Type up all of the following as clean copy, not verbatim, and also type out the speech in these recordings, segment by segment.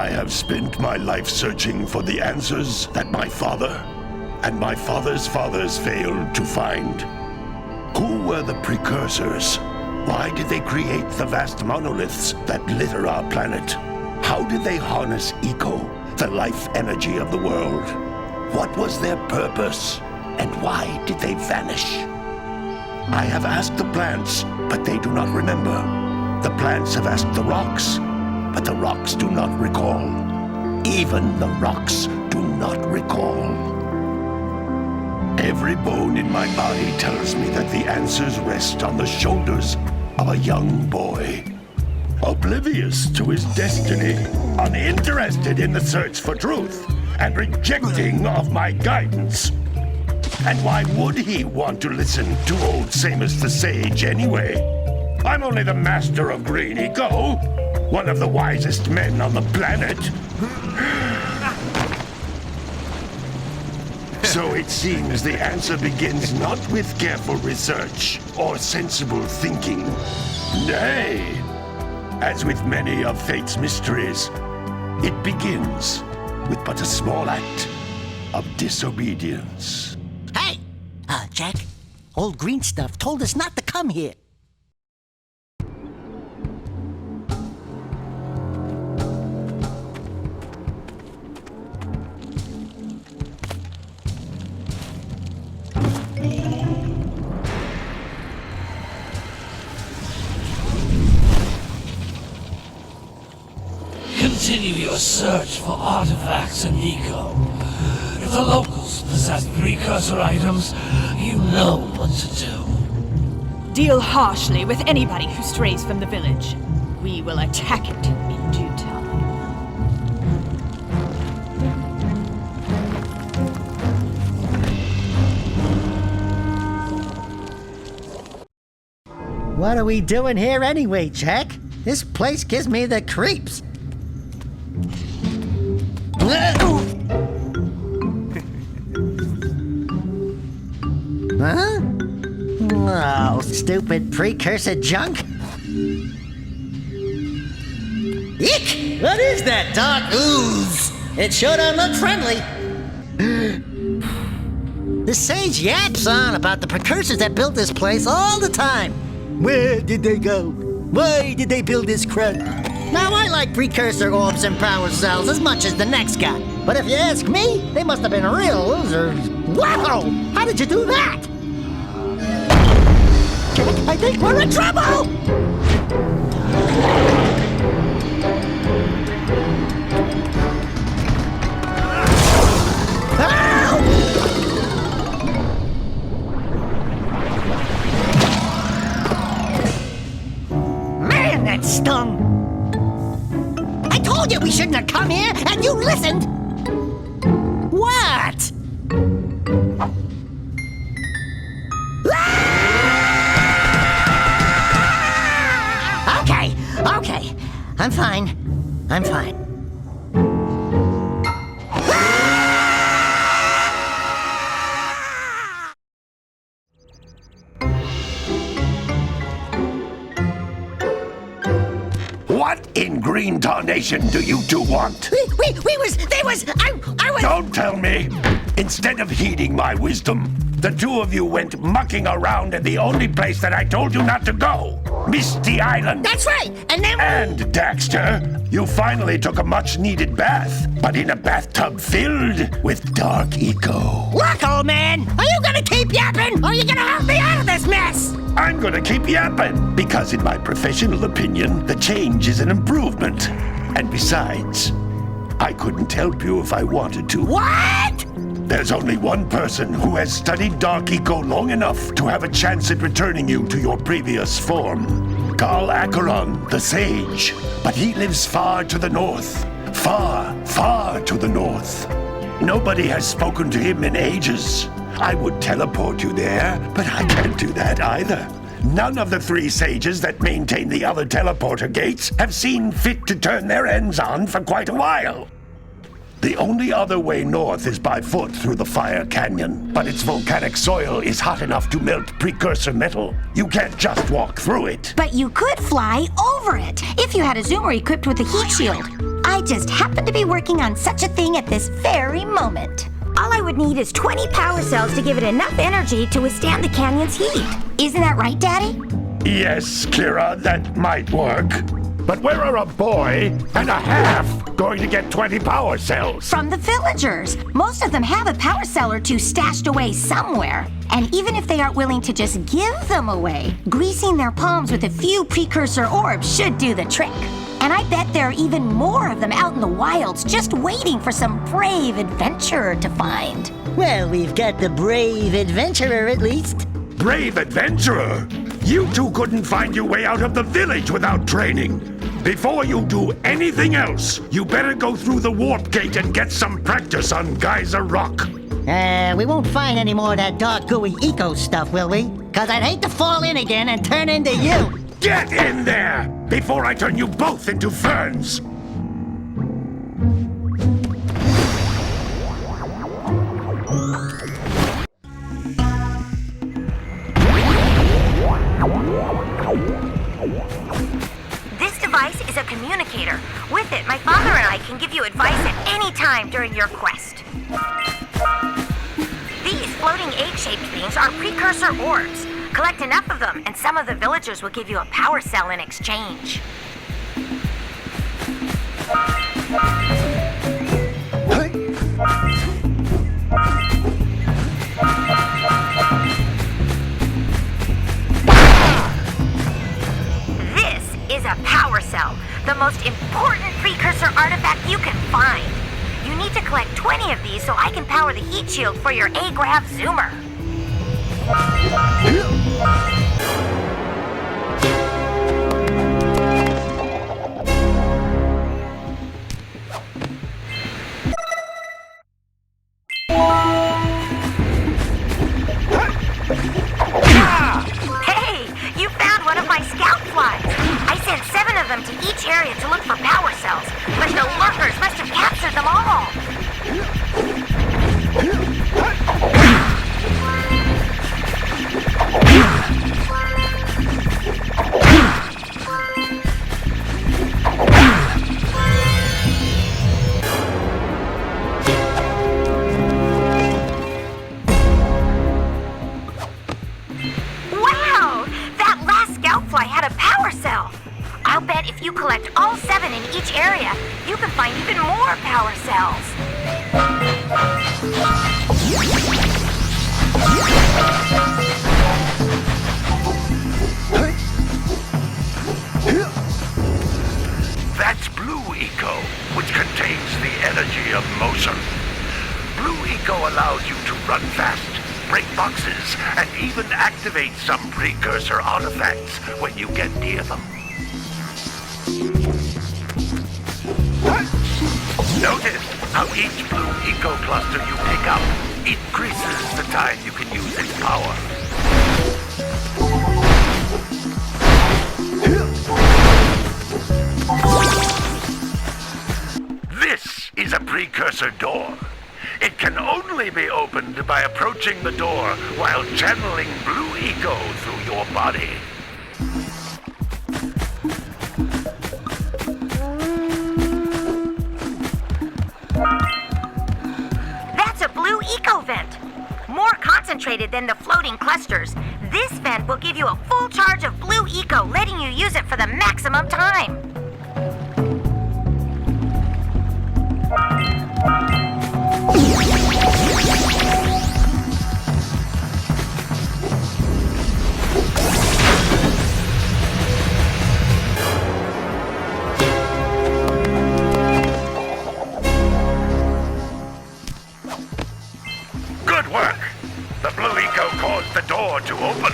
I have spent my life searching for the answers that my father and my father's fathers failed to find. Who were the precursors? Why did they create the vast monoliths that litter our planet? How did they harness eco, the life energy of the world? What was their purpose? And why did they vanish? I have asked the plants, but they do not remember. The plants have asked the rocks, but the rocks do not recall. Even the rocks do not recall. Every bone in my body tells me that the answers rest on the shoulders of a young boy. Oblivious to his destiny, uninterested in the search for truth, and rejecting of my guidance. And why would he want to listen to old Samus the Sage anyway? I'm only the master of green eco, one of the wisest men on the planet. So it seems the answer begins not with careful research or sensible thinking. Nay, as with many of fate's mysteries, it begins with but a small act of disobedience. Hey! Jack, old green stuff told us not to come here. Continue your search for artifacts and eco. If the locals possess precursor items, you know what to do. Deal harshly with anybody who strays from the village. We will attack it in due time. What are we doing here anyway, Jack? This place gives me the creeps. Huh? Oh, stupid precursor junk. Eek! What is that dark ooze? It sure don't look friendly. The sage yaps on about the precursors that built this place all the time. Where did they go? Why did they build this crud? Now, I like precursor orbs and power cells as much as the next guy. But if you ask me, they must have been real losers. Wow! How did you do that? Jack, I think we're in trouble! Man, that stung! I told you we shouldn't have come here, and you listened! What? Okay. I'm fine. What in green tarnation do you two want? I was... Don't tell me! Instead of heeding my wisdom, the two of you went mucking around in the only place that I told you not to go! Misty Island! That's right! And then... And, Daxter, you finally took a much-needed bath, but in a bathtub filled with dark eco. Look, old man! Are you gonna keep yapping, or are you gonna help me out of this mess? I'm gonna keep yapping, because in my professional opinion, the change is an improvement. And besides, I couldn't help you if I wanted to. What? There's only one person who has studied dark eco long enough to have a chance at returning you to your previous form. Carl Acheron, the Sage. But he lives far to the north. Far to the north. Nobody has spoken to him in ages. I would teleport you there, but I can't do that either. None of the three sages that maintain the other teleporter gates have seen fit to turn their ends on for quite a while. The only other way north is by foot through the Fire Canyon, but its volcanic soil is hot enough to melt precursor metal. You can't just walk through it. But you could fly over it, if you had a zoomer equipped with a heat shield. I just happen to be working on such a thing at this very moment. All I would need is 20 power cells to give it enough energy to withstand the canyon's heat. Isn't that right, Daddy? Yes, Kira, that might work. But where are a boy and a half going to get 20 power cells? From the villagers. Most of them have a power cell or two stashed away somewhere. And even if they aren't willing to just give them away, greasing their palms with a few precursor orbs should do the trick. And I bet there are even more of them out in the wilds just waiting for some brave adventurer to find. Well, we've got the brave adventurer at least. Brave adventurer? You two couldn't find your way out of the village without training. Before you do anything else, you better go through the warp gate and get some practice on Geyser Rock. We won't find any more of that dark gooey eco stuff, will we? 'Cause I'd hate to fall in again and turn into you. Get in there before I turn you both into ferns. This device is a communicator. With it, my father and I can give you advice at any time during your quest. These floating egg-shaped things are precursor orbs. Collect enough of them, and some of the villagers will give you a power cell in exchange. This is a power cell, the most important precursor artifact you can find. You need to collect 20 of these so I can power the heat shield for your A-Grav zoomer. Hey, you found one of my scout flies. I sent 7 of them to each area to look for power cells, but the lurkers must have captured them all. Wow! That last scout fly had a power cell. I'll bet if you collect all 7 in each area, you can find even more power cells. That's Blue Eco, which contains the energy of motion. Blue Eco allows you to run fast, break boxes, and even activate some precursor artifacts when you get near them. Notice how each Blue Eco cluster you pick up increases the time you can use its power. This is a precursor door. It can only be opened by approaching the door while channeling Blue Eco through your body. That's a Blue Eco vent. More concentrated than the floating clusters. This vent will give you a full charge of Blue Eco, letting you use it for the maximum time. Good work! The Blue Eco caused the door to open.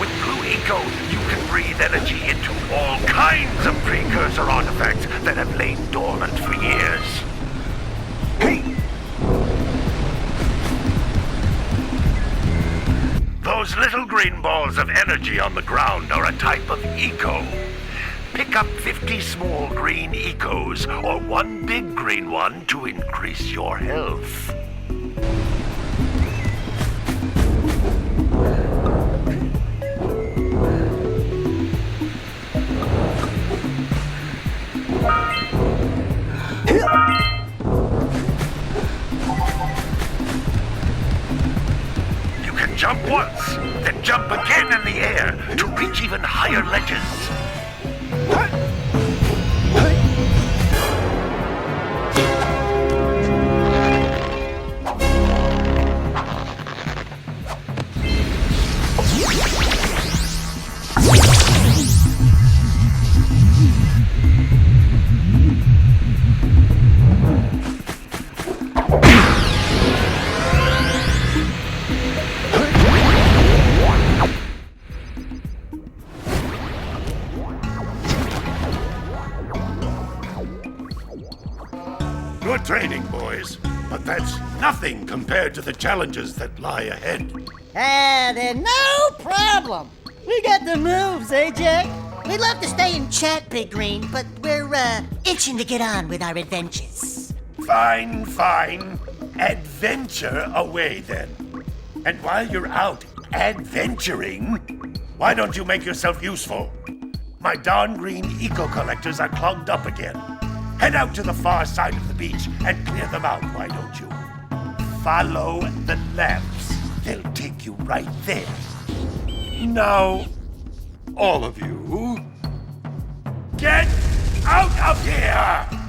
With Blue Eco, you can breathe energy into all kinds of precursor artifacts that have lain dormant for years. Hey! Those little green balls of energy on the ground are a type of eco. Pick up 50 small green ecos or one big green one to increase your health. Jump once, then jump again in the air to reach even higher ledges. Good training, boys, but that's nothing compared to the challenges that lie ahead. Then no problem. We got the moves, eh, Jack? We'd love to stay and chat, Big Green, but we're, itching to get on with our adventures. Fine, fine. Adventure away, then. And while you're out adventuring, why don't you make yourself useful? My darn green eco-collectors are clogged up again. Head out to the far side of the beach and clear them out, why don't you? Follow the lamps. They'll take you right there. Now, all of you, get out of here!